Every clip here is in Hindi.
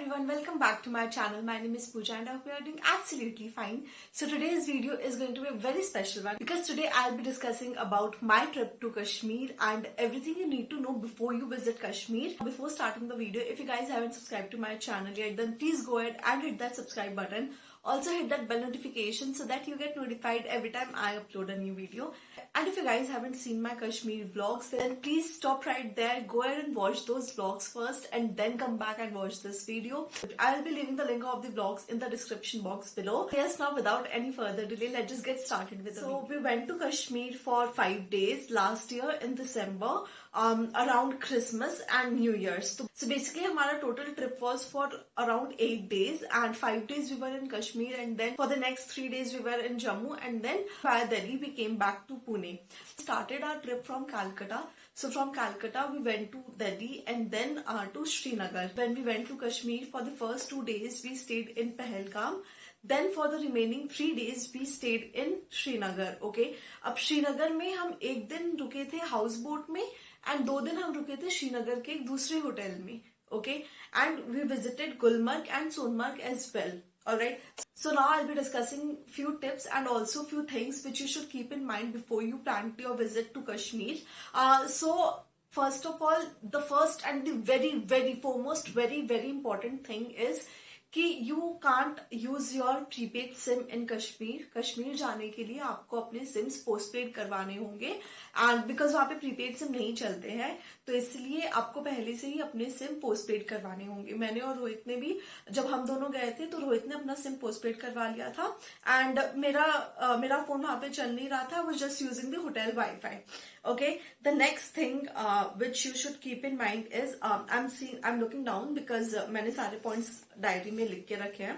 everyone, welcome back to my channel. My name is Pooja and I hope you are doing absolutely fine. So today's video is going to be a very special one because today I'll be discussing about my trip to Kashmir and everything you need to know before you visit Kashmir. Before starting the video, if you guys haven't subscribed to my channel yet, then please go ahead and hit that subscribe button. Also hit that bell notification so that you get notified every time I upload a new video. And if you guys haven't seen my Kashmir vlogs, then please stop right there, go ahead and watch those vlogs first and then come back and watch this video. I'll be leaving the link of the vlogs in the description box below. Yes, now without any further delay, let's just get started with the video. So we went to Kashmir for 5 days last year in December. Around Christmas and New Year's. So basically our total trip was for around 8 days and 5 days we were in Kashmir and then for the next 3 days we were in Jammu and then via Delhi we came back to Pune. We started our trip from Calcutta. So from Calcutta we went to Delhi and then to Srinagar. When we went to Kashmir for the first 2 days we stayed in Pahalgam. Then for the remaining 3 days we stayed in Srinagar. Okay. अब श्रीनगर में हम एक दिन रुके थे हाउस बोट में एंड 2 दिन हम रुके थे श्रीनगर के एक दूसरे होटल में. Okay. And we visited Gulmarg and Sonmarg as well. Alright. So now I'll be discussing few tips and also few things which you should keep in mind before you plan your visit to Kashmir. So first of all, the first and the very foremost very important thing is कि you can't use your prepaid SIM in Kashmir. Kashmir जाने के लिए आपको अपने सिम्स पोस्टपेड करवाने होंगे एंड बिकॉज वहां पे प्रीपेड सिम नहीं चलते हैं तो इसलिए आपको पहले से ही अपने सिम पोस्टपेड करवाने होंगे. मैंने और रोहित ने भी जब हम दोनों गए थे तो रोहित ने अपना सिम पोस्टपेड करवा लिया था एंड मेरा फोन वहां पे चल नहीं रहा था. I was just using the hotel wifi. Okay, the next thing which you should keep in mind is I'm looking down because मैंने सारे points डायरी में लिख के रखे हैं.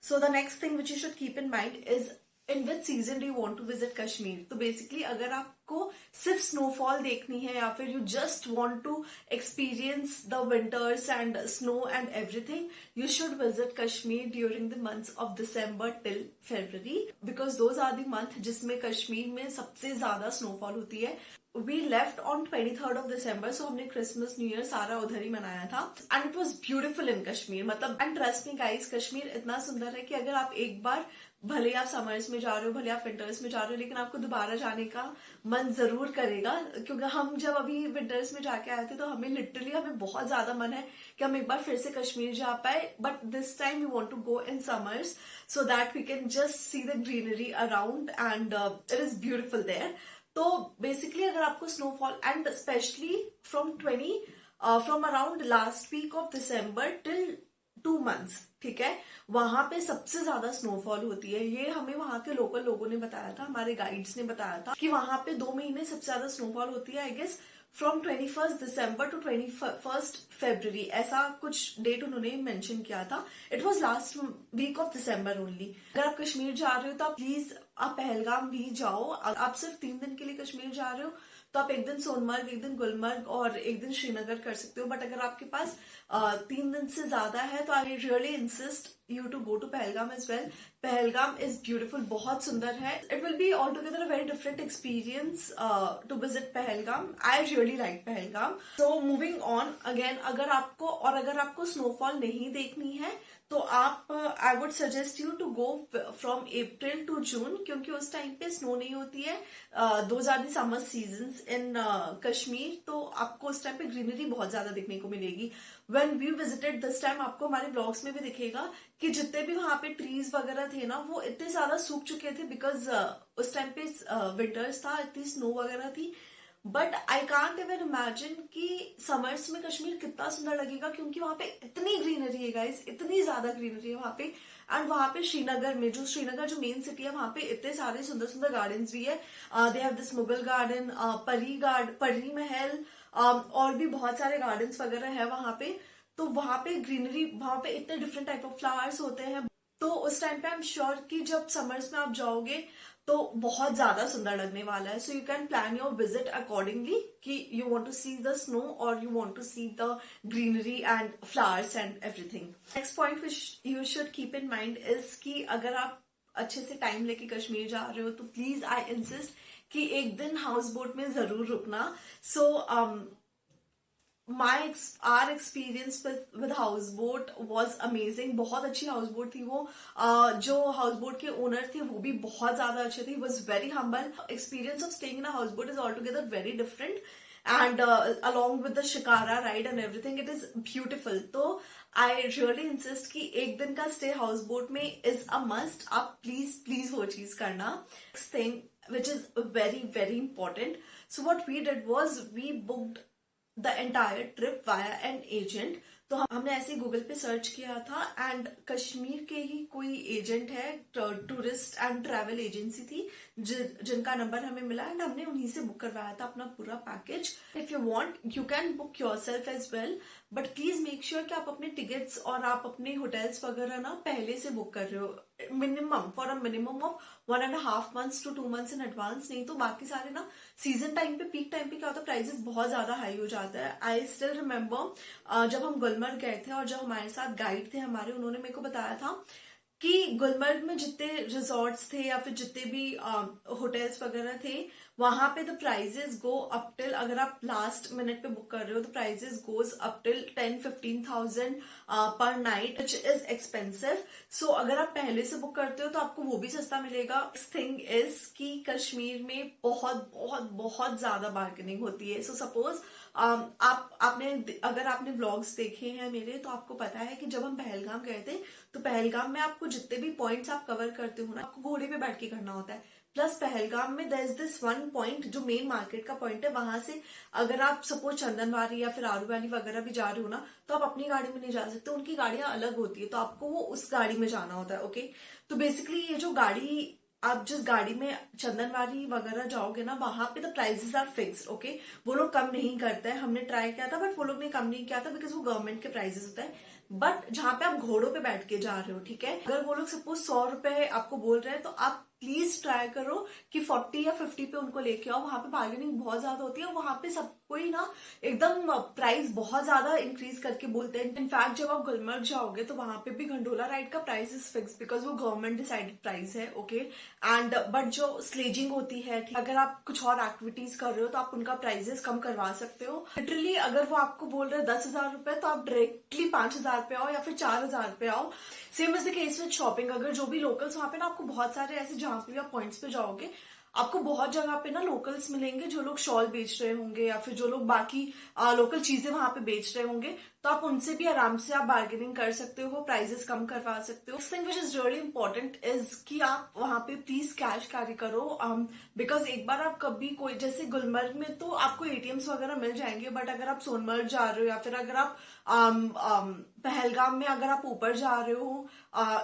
So the next thing which you should keep in mind is in which season do you want to visit Kashmir. तो basically अगर आपको सिर्फ snowfall देखनी है या फिर you just want to experience the winters and snow and everything, you should visit Kashmir during the months of December till February because those are the month जिसमें कश्मीर में सबसे ज्यादा snowfall होती है. We left on 23rd of December, so हमने क्रिसमस न्यू ईयर सारा उधर ही मनाया था and it was beautiful in Kashmir. मतलब and trust me guys, Kashmir इतना सुंदर है कि अगर आप एक बार भले आप समर्स में जा रहे हो भले आप विंटर्स में जा रहे हो लेकिन आपको दोबारा जाने का मन जरूर करेगा. क्योंकि हम जब अभी विंटर्स में जाके आए थे तो हमें बहुत ज्यादा मन है कि हम एक बार फिर से कश्मीर जा पाए. But this time we want to go in summers so that we can just see the greenery around and it is beautiful there. तो बेसिकली अगर आपको snowfall and specially from around last week of December till 2 months, ठीक है, वहां पे सबसे ज्यादा स्नोफॉल होती है. ये हमें वहां के लोकल लोगों ने बताया था, हमारे गाइड्स ने बताया था कि वहां पे 2 महीने सबसे ज्यादा स्नोफॉल होती है. I guess from 21st December to 21st February ऐसा कुछ डेट उन्होंने मेंशन किया था. It was last week of December only. अगर आप कश्मीर जा रहे हो तो प्लीज आप पहलगाम भी जाओ. आप सिर्फ 3 दिन के लिए कश्मीर जा रहे हो तो आप एक दिन सोनमर्ग, एक दिन गुलमर्ग और एक दिन श्रीनगर कर सकते हो. बट अगर आपके पास 3 दिन से ज्यादा है तो I really insist you to go to Pahalgam as well. Pahalgam is beautiful, बहुत सुंदर है. It will be altogether a very different experience to visit Pahalgam. I really like Pahalgam. So moving on again, अगर आपको snowfall नहीं देखनी है तो आप I would suggest you to go from April to June क्योंकि उस टाइम पे स्नो नहीं होती है. Those are the summer seasons in Kashmir. तो आपको उस टाइम पे ग्रीनरी बहुत ज्यादा देखने को मिलेगी. When we visited this time आपको हमारे ब्लॉग्स में भी दिखेगा कि जितने भी वहां पे ट्रीज वगैरह थे ना वो इतने ज्यादा सूख चुके थे बिकॉज उस टाइम पे विंटर्स था, इतनी स्नो वगैरह थी. But I can't even imagine कि समर्स में कश्मीर कितना सुंदर लगेगा क्योंकि वहां पे इतनी ग्रीनरी है गाइस, इतनी ज्यादा ग्रीनरी है वहां पे. एंड वहां पे श्रीनगर जो मेन सिटी है वहां पे इतने सारे सुंदर सुंदर गार्डन्स भी है. They have this Mughal garden, परी महल और भी बहुत सारे गार्डन्स वगैरह है वहां पे. तो वहां पे ग्रीनरी, वहां पे इतने डिफरेंट टाइप ऑफ फ्लावर्स होते हैं. तो उस टाइम पे आई एम श्योर कि जब समर्स में आप जाओगे तो बहुत ज्यादा सुंदर लगने वाला है. So you can plan your visit accordingly कि you want to see the snow और you want to see the greenery and flowers and everything. Next point which you should keep in mind is कि अगर आप अच्छे से टाइम लेके कश्मीर जा रहे हो तो प्लीज आई इंसिस्ट कि एक दिन हाउस बोट में जरूर रुकना. So our experience with house boat was amazing. बहुत अच्छी हाउस बोट थी वो। जो हाउस बोट के ओनर थे वो भी बहुत ज्यादा अच्छे थे, was very humble. Experience of staying in house boat is all together very different, and along with the shikara ride and everything, it is beautiful. तो आई रियली इंसिस्ट कि एक दिन का स्टे हाउस बोट में इज अ मस्ट। आप प्लीज प्लीज वो चीज करना। Next thing which is very very important, so what we did was we booked the entire trip via an agent. तो हमने ऐसे गूगल पे सर्च किया था, एंड कश्मीर के ही कोई एजेंट है, टूरिस्ट एंड ट्रैवल एजेंसी थी जिनका नंबर हमें मिला, एंड हमने उन्हीं से बुक करवाया था अपना पूरा package. If you want you can book yourself as well, but please make sure कि आप अपने टिकट्स और आप अपने होटल्स वगैरह ना पहले से बुक कर रहे हो, minimum for a minimum of 1.5 months to 2 months in advance. नहीं तो बाकी सारे ना सीजन टाइम पे, पीक टाइम पे क्या होता है, प्राइसेस बहुत ज्यादा हाई हो जाता है। आई स्टिल रिमेम्बर जब हम गुलमर्ग गए थे और जब हमारे साथ गाइड थे हमारे, उन्होंने मेरे को बताया था कि गुलमर्ग में जितने रिजॉर्ट्स थे या फिर जितने भी होटल्स वगैरह थे, वहां पे the prices go up till, अगर आप लास्ट मिनट पे बुक कर रहे हो तो प्राइजेस गोज अप टिल 10-15,000 पर नाइट, विच इज एक्सपेंसिव। सो अगर आप पहले से बुक करते हो तो आपको वो भी सस्ता मिलेगा। थिंग इज कि कश्मीर में बहुत बहुत बहुत ज्यादा बार्गेनिंग होती है। सो सपोज अगर आपने व्लॉग्स देखे हैं मेरे, तो आपको पता है कि जब हम पहलगाम गए थे तो पहलगाम में आपको जितने भी पॉइंट्स आप कवर करते हो ना, आपको घोड़े पे बैठ के करना होता है। प्लस पहलगाम में there is this one point जो मेन मार्केट का पॉइंट है, वहां से अगर आप सपोज चंदनवारी या फिर आरू वैली वगैरह भी जा रहे हो ना, तो आप अपनी गाड़ी में नहीं जा सकते, उनकी गाड़ियां अलग होती है, तो आपको वो उस गाड़ी में जाना होता है। ओके, तो बेसिकली ये जो गाड़ी, आप जिस गाड़ी में चंदनवारी वगैरह जाओगे ना, वहां पे the prices are fixed. Okay, वो लोग कम नहीं करते हैं। हमने ट्राई किया था बट वो लोग ने कम नहीं किया था, बिकॉज वो गवर्नमेंट के प्राइसेस होता है। बट जहां पे आप घोड़ों पे बैठ के जा रहे हो, ठीक है, अगर वो लोग सपोज 100 रुपए आपको बोल रहे हैं, तो आप प्लीज ट्राई करो कि 40 या 50 पे उनको लेके आओ। वहां पे बार्गेनिंग बहुत ज्यादा होती है, और वहां पे सब कोई ना एकदम प्राइस बहुत ज्यादा इंक्रीज करके बोलते हैं। इनफैक्ट जब आप गुलमर्ग जाओगे तो वहां पे भी गंडोला राइड का प्राइस इज फिक्स, बिकॉज वो गवर्नमेंट डिसाइडेड प्राइस है। ओके, एंड बट जो स्लेजिंग होती है, अगर आप कुछ और एक्टिविटीज कर रहे हो तो आप उनका प्राइजेस कम करवा सकते हो। लिटरली अगर वो आपको बोल रहे हैं 10,000 रुपए, तो आप डायरेक्टली 5,000 पे आओ या फिर 4,000 पे आओ। Same is the case with shopping. अगर जो भी लोकल्स वहां पे ना, आपको बहुत सारे ऐसे, जहां पे भी आप पॉइंट्स पे जाओगे, आपको बहुत जगह पे ना लोकल्स मिलेंगे जो लोग शॉल बेच रहे होंगे या फिर जो लोग बाकी लोकल चीजें वहां पे बेच रहे होंगे, तो आप उनसे भी आराम से आप बार्गेनिंग कर सकते हो, प्राइजेस कम करवा सकते हो। Thing which is really important is कि आप वहां पे प्लीज कैश कैरी करो, बिकॉज एक बार आप कभी कोई, जैसे गुलमर्ग में तो आपको एटीएम्स वगैरह मिल जाएंगे, बट अगर आप सोनमर्ग जा रहे हो या फिर अगर आप पहलगाम में अगर आप ऊपर जा रहे हो,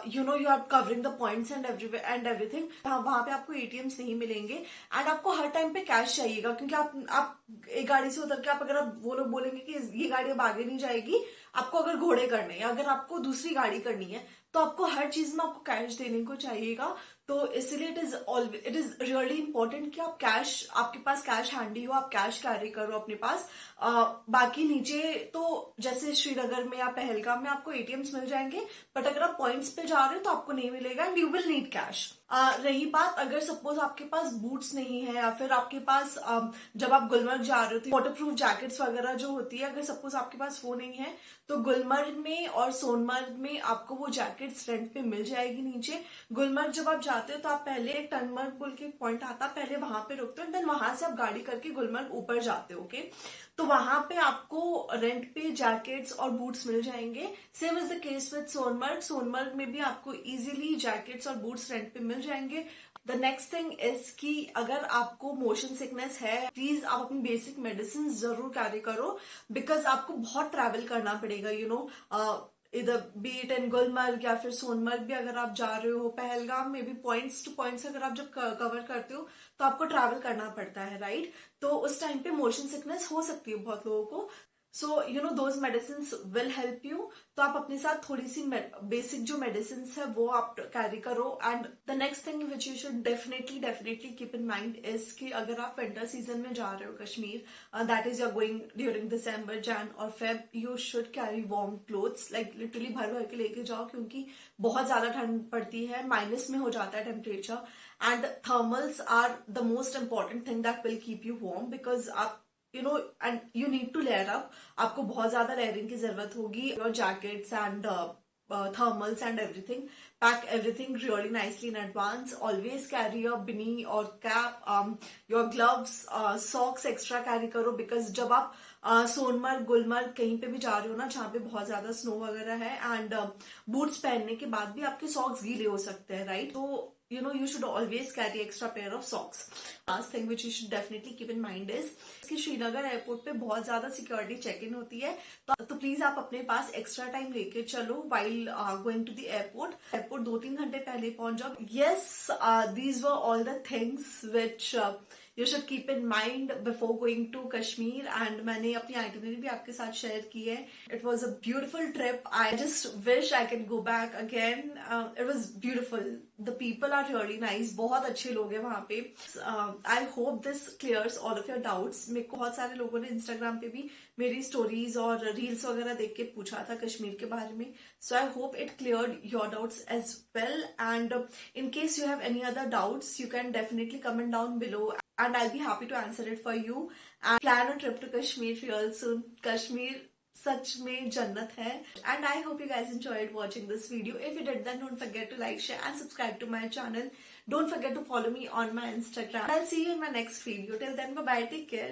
you know, you are covering the points and everything, वहां पे आपको एटीएम्स नहीं मिलेंगे, एंड आपको हर टाइम पे कैश चाहिएगा, क्योंकि आप एक गाड़ी से उतर के आप, अगर वो लोग बोलेंगे कि ये गाड़ी अब आगे नहीं जाएगी, आपको अगर घोड़े करने या अगर आपको दूसरी गाड़ी करनी है, तो आपको हर चीज में आपको कैश देने को चाहिएगा। तो इसलिए इट इज रियली इंपॉर्टेंट कि आप कैश, आपके पास कैश हैंडी हो, आप कैश कैरी करो अपने पास। बाकी नीचे तो जैसे श्रीनगर में या पहलगाम में आपको एटीएम्स मिल जाएंगे, बट अगर आप पॉइंट्स पे जा रहे हो तो आपको नहीं मिलेगा, and you will need cash. रही बात, अगर सपोज आपके पास बूट्स नहीं है या फिर आपके पास जब आप गुलमर्ग जा रहे हो तो वाटरप्रूफ जैकेट्स वगैरह जो होती है, अगर सपोज आपके पास वो नहीं है, तो गुलमर्ग में और सोनमर्ग में आपको वो जैकेट्स रेंट पे मिल जाएगी नीचे। गुलमर्ग जब आप जाते हो तो आप पहले एक टनमर्ग बोल के पॉइंट आता है, पहले वहां पे रुकते हो, देन वहां से आप गाड़ी करके गुलमर्ग ऊपर जाते हो। ओके, तो वहां पे आपको रेंट पे जैकेट्स और बूट्स मिल जाएंगे। Same is the case with Sonmarg. Sonmarg में भी आपको इजीली जैकेट्स और बूट्स रेंट पे मिल जाएंगे। द नेक्स्ट थिंग इज कि अगर आपको मोशन सिकनेस है, प्लीज आप अपनी बेसिक मेडिसिन जरूर कैरी करो, बिकॉज आपको बहुत ट्रैवल करना पड़ेगा, यू नो, इधर बीट एंड गुलमर्ग या फिर सोनमर्ग भी अगर आप जा रहे हो, पहलगाम में भी पॉइंट्स टू पॉइंट्स अगर आप जब कवर करते हो तो आपको ट्रैवल करना पड़ता है, राइट? तो उस टाइम पे मोशन सिकनेस हो सकती है बहुत लोगों को। So you know those medicine will help you. तो आप अपने साथ थोड़ी सी बेसिक जो मेडिसिन है वो आप कैरी करो। And the next thing which you should definitely keep in mind is कि अगर आप विंटर सीजन में जा रहे हो Kashmir, that is your going during December, Jan और Feb, you should carry warm clothes, like literally भर भर के लेके जाओ, क्योंकि बहुत ज्यादा ठंड पड़ती है, माइनस में हो जाता है temperature, and thermals are the most important thing that will keep you warm, because आप you know and you need to layer up. आपको बहुत ज्यादा लेयरिंग की जरूरत होगी. Your jackets and thermals and everything. Pack everything really nicely in advance. Always carry a beanie or cap. Your gloves, socks extra carry करो because जब आप सोनमर्ग गुलमर्ग कहीं पे भी जा रहे हो ना जहाँ पे बहुत ज्यादा स्नो वगैरह है एंड बूट्स पहनने के बाद भी आपके सॉक्स गीले हो सकते हैं, राइट? तो you should always carry extra pair of socks. Last thing which you should definitely keep in mind is कि श्रीनगर एयरपोर्ट पे बहुत ज्यादा सिक्योरिटी चेक इन होती है, तो प्लीज आप अपने पास एक्स्ट्रा टाइम लेके चलो while going to the airport 2-3 घंटे पहले पहुंच जाओ. Yes, these were all the things which you should keep in mind before going to Kashmir. And मैंने अपनी आइटिनरी भी आपके साथ शेयर की है. It was a beautiful trip. I just wish I can go back again. It was beautiful. The people are really nice. बहुत अच्छे लोग हैं वहाँ पे. I hope this clears all of your doubts. मेरे को बहुत सारे लोगों ने Instagram पे भी मेरी स्टोरीज और रील्स वगैरह देख के पूछा था कश्मीर के बारे में. So I hope it cleared your doubts as well. And in case you have any other doubts, you can definitely comment down below. And I'll be happy to answer it for you. And plan a trip to Kashmir real soon. Kashmir सच में जन्नत है. And I hope you guys enjoyed watching this video. If you did, then don't forget to like, share and subscribe to my channel. Don't forget to follow me on my Instagram. I'll see you in my next video. Till then, bye bye. Take care.